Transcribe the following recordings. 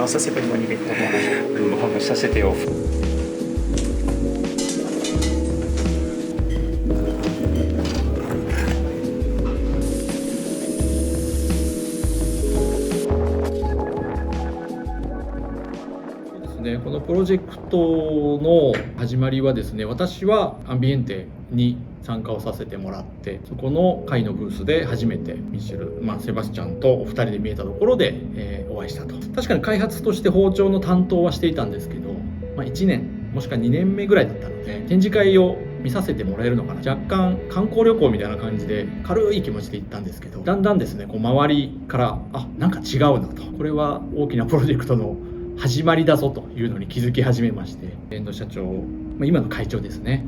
ça c'est pas une bonne idée pour moi. Bon, ça c'était off.このプロジェクトの始まりはですね、私はアンビエンテに参加をさせてもらって、そこの会のブースで初めてミシェル、セバスチャンとお二人で見えたところで、お会いしたと。確かに開発として包丁の担当はしていたんですけど、1年もしくは2年目ぐらいだったので、展示会を見させてもらえるのかな、若干観光旅行みたいな感じで軽い気持ちで行ったんですけど、だんだんですね、こう周りからなんか違うなと、これは大きなプロジェクトの始まりだぞというのに気づき始めまして、遠藤社長、今の会長ですね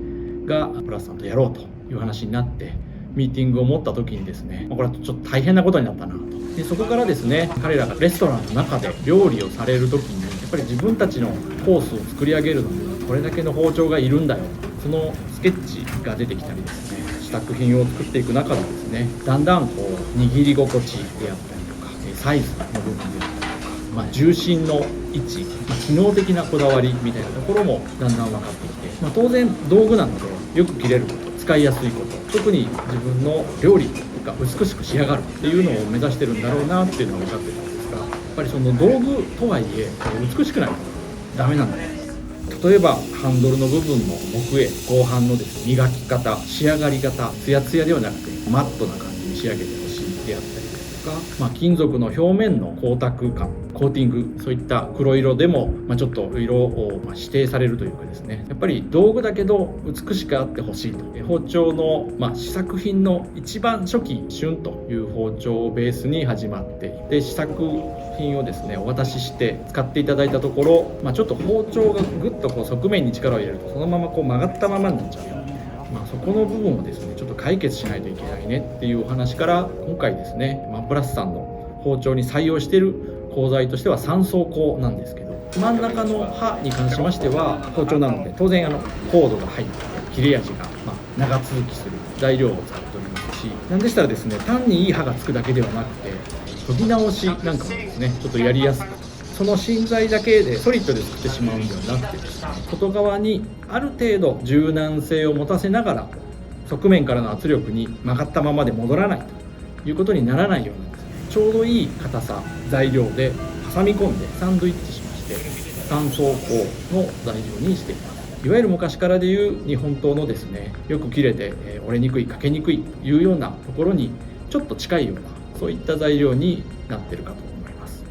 がプラスさんとやろうという話になってミーティングを持った時にですね、これはちょっと大変なことになったなと。でそこからですね、彼らがレストランの中で料理をされる時にやっぱり自分たちのコースを作り上げるのにこれだけの包丁がいるんだよ、そのスケッチが出てきたりですね、試作品を作っていく中でですね、だんだんこう握り心地であったりとかサイズの部分であったりとか、重心の位置、機能的なこだわりみたいなところもだんだん分かってきて、当然道具なのでよく切れること、使いやすいこと、特に自分の料理が美しく仕上がるっていうのを目指してるんだろうなっていうのは分かってたんですが、やっぱりその道具とはいえ美しくないとダメなんだよ。例えばハンドルの部分の木絵、後半のですね、磨き方、仕上がり方、ツヤツヤではなくてマットな感じに仕上げてほしいであったりですとか、金属の表面の光沢感、コーティング、そういった黒色でも、ちょっと色を指定されるというかですね、やっぱり道具だけど美しくあってほしいと。包丁の、試作品の一番初期旬という包丁をベースに始まって、で試作品をですねお渡しして使っていただいたところ、ちょっと包丁がぐっとこう側面に力を入れるとそのままこう曲がったままになっちゃうよ、そこの部分をですねちょっと解決しないといけないねっていうお話から、今回ですね、プラスさんの包丁に採用している鋼材としては3層鋼なんですけど、真ん中の刃に関しましては包丁なので当然コードが入って切れ味が長続きする材料を使っておりますし、なんでしたらですね、単にいい刃がつくだけではなくて研ぎ直しなんかもですねちょっとやりやすく、その芯材だけでソリッドで作ってしまうんではなくてですね、外側にある程度柔軟性を持たせながら側面からの圧力に曲がったままで戻らないということにならないようにですね、ちょうどいい硬さ材料で挟み込んでサンドイッチしまして3層鋼の材料にしています。いわゆる昔からでいう日本刀のですね、よく切れて折れにくい、欠けにくいというようなところにちょっと近いような、そういった材料になっているかと思います。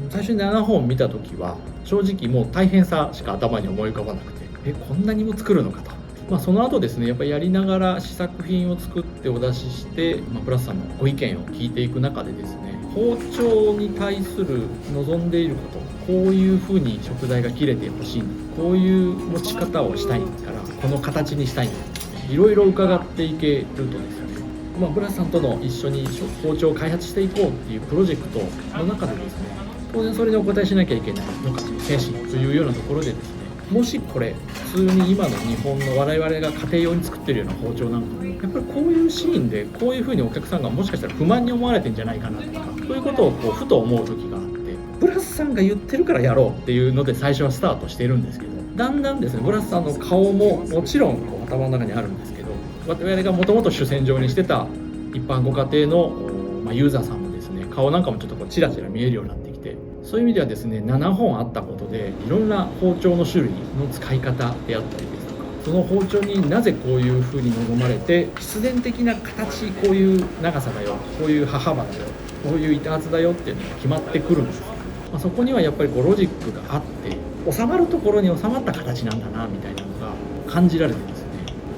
最初に7本見た時は正直もう大変さしか頭に思い浮かばなくて、こんなにも作るのかと。その後ですね、やっぱりやりながら試作品を作ってお出しして、プラスさんのご意見を聞いていく中でですね、包丁に対する望んでいること、こういう風に食材が切れてほしいんだ、こういう持ち方をしたいからこの形にしたいんだですね、いろいろ伺っていけるとですね、プラスさんとの一緒に包丁を開発していこうっていうプロジェクトの中でですね、当然それにお答えしなきゃいけないのが精神というようなところでですね、もしこれ普通に今の日本の我々が家庭用に作ってるような包丁なんか、やっぱりこういうシーンでこういう風にお客さんがもしかしたら不満に思われてんじゃないかなとか、そういうことをふと思う時があって、ブラスさんが言ってるからやろうっていうので最初はスタートしているんですけど、だんだんですねブラスさんの顔ももちろん頭の中にあるんですけど、我々がもともと主戦場にしてた一般ご家庭のユーザーさんもですね、顔なんかもちょっとチラチラ見えるようになってきて、そういう意味ではですね、7本あったことでいろんな包丁の種類の使い方であったりですとか、その包丁になぜこういう風に望まれて必然的な形、こういう長さだよ、こういう刃幅だよ、こういう板厚だよっていうのが決まってくるんですけど、そこにはやっぱりロジックがあって、収まるところに収まった形なんだなみたいなのが感じられてです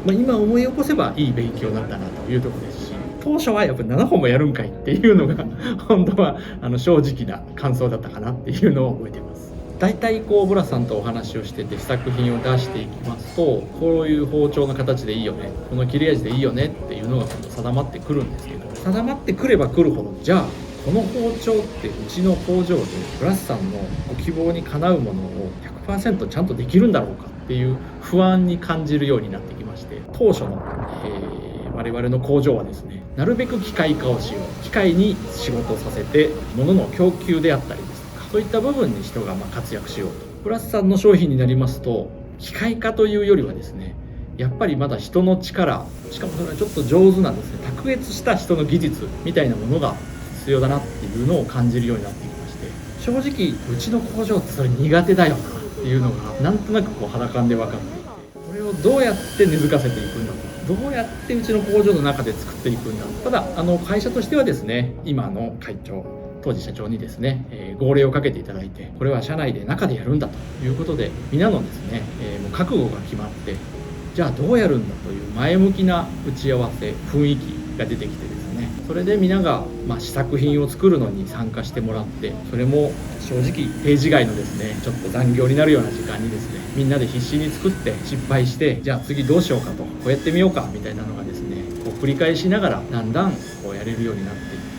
ね、今思い起こせばいい勉強だったなというところですし、当初はやっぱり7本もやるんかいっていうのが本当は正直な感想だったかなっていうのを覚えています。だいたいブラさんとお話をしてて試作品を出していきますと、こういう包丁の形でいいよね、この切れ味でいいよねっていうのが定まってくるんですけど、定まってくればくるほど、じゃあこの包丁ってうちの工場でブラスさんのご希望にかなうものを 100% ちゃんとできるんだろうかっていう不安に感じるようになってきまして、当初の、我々の工場はですね、なるべく機械化をしよう、機械に仕事をさせて物の供給であったりですとかそういった部分に人が活躍しようと。プラスさんの商品になりますと、機械化というよりはですね、やっぱりまだ人の力、しかもそれはちょっと上手なんですね、卓越した人の技術みたいなものが必要だなっていうのを感じるようになってきまして、正直うちの工場ってそれ苦手だよなっていうのがなんとなく肌感で分かっていて、これをどうやって根付かせていくんだと、どうやってうちの工場の中で作っていくんだ。ただ会社としてはですね、今の会長、当時社長にですね、号令をかけていただいて、これは社内で中でやるんだということで、皆のですね、もう覚悟が決まって、じゃあどうやるんだという前向きな打ち合わせ雰囲気が出てきてですね、それで皆が試作品を作るのに参加してもらって、それも正直定時外のですね、ちょっと残業になるような時間にですね、みんなで必死に作って失敗して、じゃあ次どうしようかと、こうやってみようかみたいなのがですね、こう繰り返しながらだんだんこうやれるようになっていって、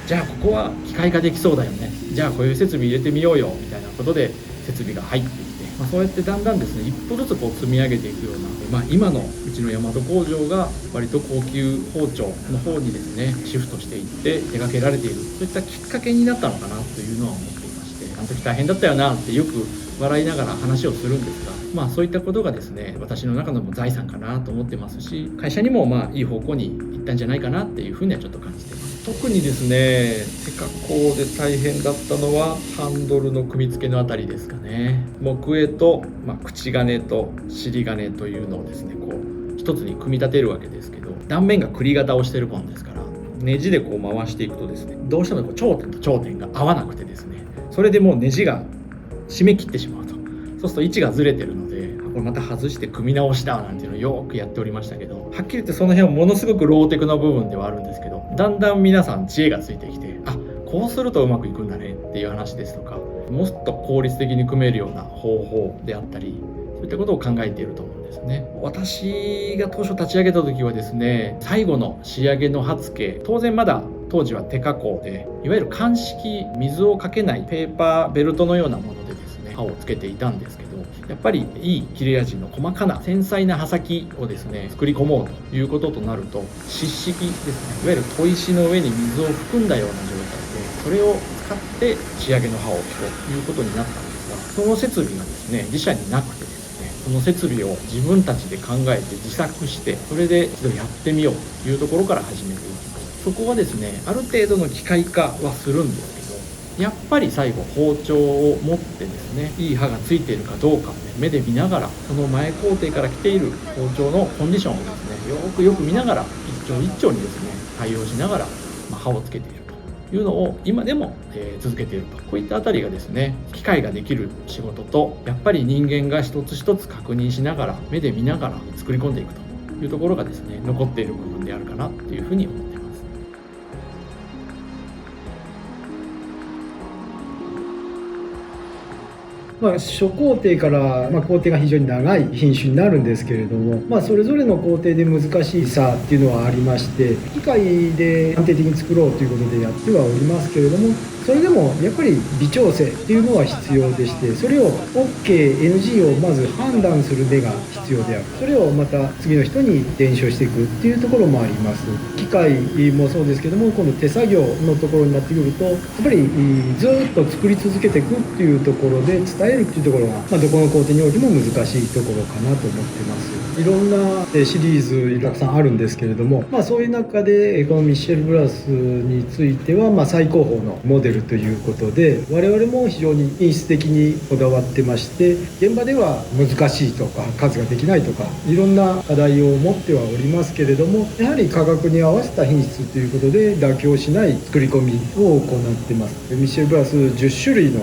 じゃあここは機械化できそうだよね、じゃあこういう設備入れてみようよみたいなことで設備が入ってきて、そうやってだんだんですね、一歩ずつこう積み上げていくような、今のうちの大和工場が割と高級包丁の方にですねシフトしていって手掛けられている、そういったきっかけになったのかなというのは思っていまして、あの時大変だったよなってよく笑いながら話をするんですが、そういったことがですね、私の中のも財産かなと思ってますし、会社にもいい方向に行ったんじゃないかなっていうふうにはちょっと感じています。特にですね、手加工で大変だったのはハンドルの組み付けのあたりですかね。木絵と、口金と尻金というのをですね、こう一つに組み立てるわけですけど、断面が栗型をしているもんですから、ネジでこう回していくとですね、どうしてもこう頂点と頂点が合わなくてですね、それでもうネジが締め切ってしまうと。そうすると位置がずれてるので、これまた外して組み直しだなんていうのをよくやっておりましたけど、はっきり言ってその辺はものすごくローテクな部分ではあるんですけど、だんだん皆さん知恵がついてきて、こうするとうまくいくんだねっていう話ですとか、もっと効率的に組めるような方法であったり、そういったことを考えていると思うんですね。私が当初立ち上げた時はですね、最後の仕上げの刃付け、当然まだ当時は手加工で、いわゆる乾式、水をかけないペーパーベルトのようなものでですね、刃をつけていたんですけど、やっぱりいい切れ味の細かな繊細な刃先をですね作り込もうということとなると、湿式ですね、いわゆる砥石の上に水を含んだような状態で、それを使って仕上げの刃をということになったんですが、その設備がですね自社になくてですね、その設備を自分たちで考えて自作して、それで一度やってみようというところから始めていきます。そこはですね、ある程度の機械化はするんですけど、やっぱり最後包丁を持ってですね、いい刃がついているかどうかを、目で見ながら、その前工程から来ている包丁のコンディションをですねよく見ながら、一丁一丁にですね対応しながら、刃をつけているというのを今でも、続けていると。こういったあたりがですね、機械ができる仕事と、やっぱり人間が一つ一つ確認しながら、目で見ながら作り込んでいくというところがですね残っている部分であるかなというふうに思っています。初工程から、工程が非常に長い品種になるんですけれども、それぞれの工程で難しさっていうのはありまして、機械で安定的に作ろうということでやってはおりますけれども、それでもやっぱり微調整っていうのは必要でして、それを OK、NG をまず判断する目が必要である。それをまた次の人に伝承していくっていうところもあります。機械もそうですけども、今度手作業のところになってくると、やっぱりずっと作り続けていくっていうところで伝えるっていうところが、どこの工程においても難しいところかなと思ってます。いろんなシリーズたくさんあるんですけれども、そういう中でこのミッシェル・ブラスについては、最高峰のモデルということで、我々も非常に品質的にこだわってまして、現場では難しいとか数ができないとかいろんな課題を持ってはおりますけれども、やはり価格に合わせた品質ということで妥協しない作り込みを行ってます。ミッシェル・ブラス10種類の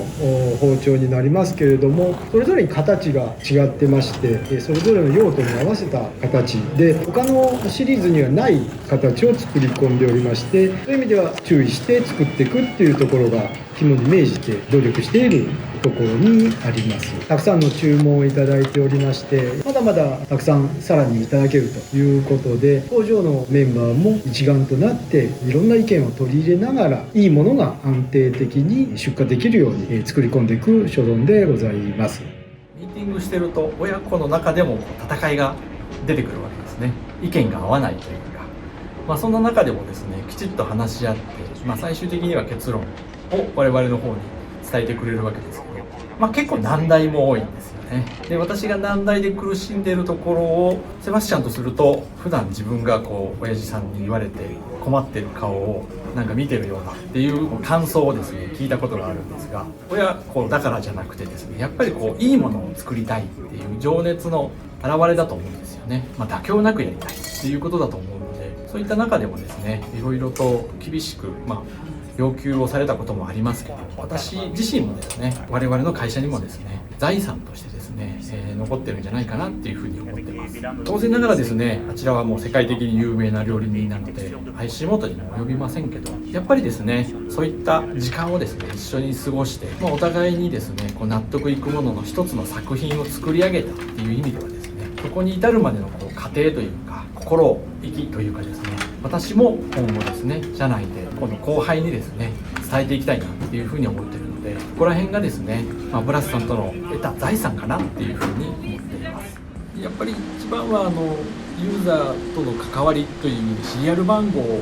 包丁になりますけれども、それぞれに形が違ってまして、それぞれの用途に合わせた形で他のシリーズにはない形を作り込んでおりまして、そういう意味では注意して作っていくっていうところが肝に銘じて努力しているところにあります。たくさんの注文をいただいておりまして、まだまだたくさんさらにいただけるということで、工場のメンバーも一丸となっていろんな意見を取り入れながら、いいものが安定的に出荷できるように作り込んでいく所存でございます。ミーティングしてると親子の中でも戦いが出てくるわけですね。意見が合わないというか、そんな中でもですねきちっと話し合って、最終的には結論を我々の方に伝えてくれるわけですけど、結構難題も多いんですよね。で私が難題で苦しんでいるところをセバスチャンとすると、普段自分が親父さんに言われて困ってる顔をなんか見てるようなっていう感想をですね聞いたことがあるんですが、親子だからじゃなくてですね、やっぱりいいものを作りたいっていう情熱の表れだと思うんですよね。妥協なくやりたいっていうことだと思うので、そういった中でもですね、いろいろと厳しく要求をされたこともありますけど、私自身もですね、我々の会社にもですね、財産としてですね、残ってるんじゃないかなっていうふうに思ってます。当然ながらですね、あちらはもう世界的に有名な料理人なので足元にも及びませんけど、やっぱりですね、そういった時間をですね一緒に過ごして、お互いにですね納得いくものの一つの作品を作り上げたっていう意味ではですね、そこに至るまでの過程というか心意気というかですね、私も今後ですね社内でこの後輩にですね伝えていきたいなっていうふうに思っているので、ここら辺がですね、ブラスさんとの得た財産かなっていうふうに思っています。やっぱり一番はユーザーとの関わりという意味でシリアル番号を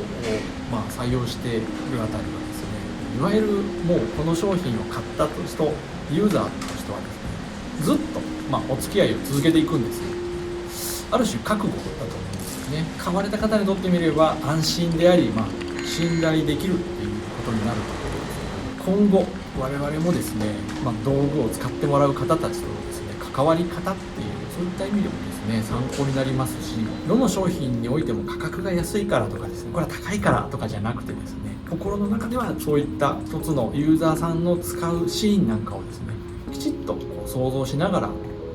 採用しているあたりはですね、いわゆるもうこの商品を買った人、ユーザーとしてはですね、ずっとお付き合いを続けていくんですよ。ある種覚悟だと思うんですよね。買われた方にとってみれば安心であり、信頼できるっていうことになると思うんですけど、今後我々もですね、道具を使ってもらう方たちとのですね関わり方っていう、そういった意味でもですね参考になりますし、どの商品においても価格が安いからとかですね、これは高いからとかじゃなくてですね、心の中ではそういった一つのユーザーさんの使うシーンなんかをですねきちっと想像しながら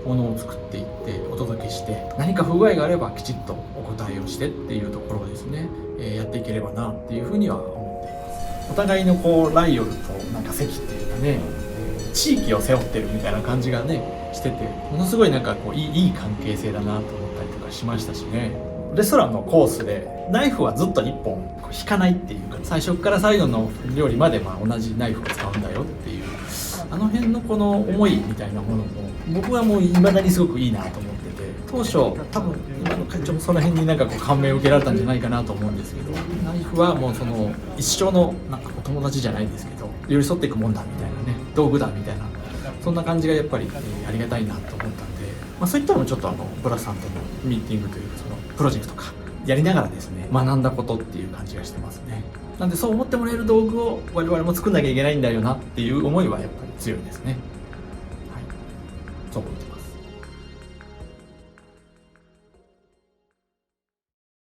ものを作っていってお届けして、何か不具合があればきちっとお答えをしてっていうところをですね、やっていければなっていうふうには思っています。お互いのライオルと席っていうかね、地域を背負ってるみたいな感じがねしてて、ものすごいいい関係性だなと思ったりとかしましたしね。レストランのコースでナイフはずっと1本引かないっていうか、最初から最後の料理まで同じナイフを使うんだよっていう、あの辺のこの思いみたいなものも僕はもう未だにすごくいいなと思ってて、当初多分今の会長もその辺に感銘を受けられたんじゃないかなと思うんですけど、ナイフはもう一生のお友達じゃないですけど寄り添っていくもんだみたいなね、道具だみたいな、そんな感じがやっぱり、ありがたいなと思ったんで、そういったのもちょっとブラスさんとのミーティングというかそのプロジェクトかやりながらですね学んだことっていう感じがしてますね。なんでそう思ってもらえる道具を我々も作んなきゃいけないんだよなっていう思いはやっぱり強いですね。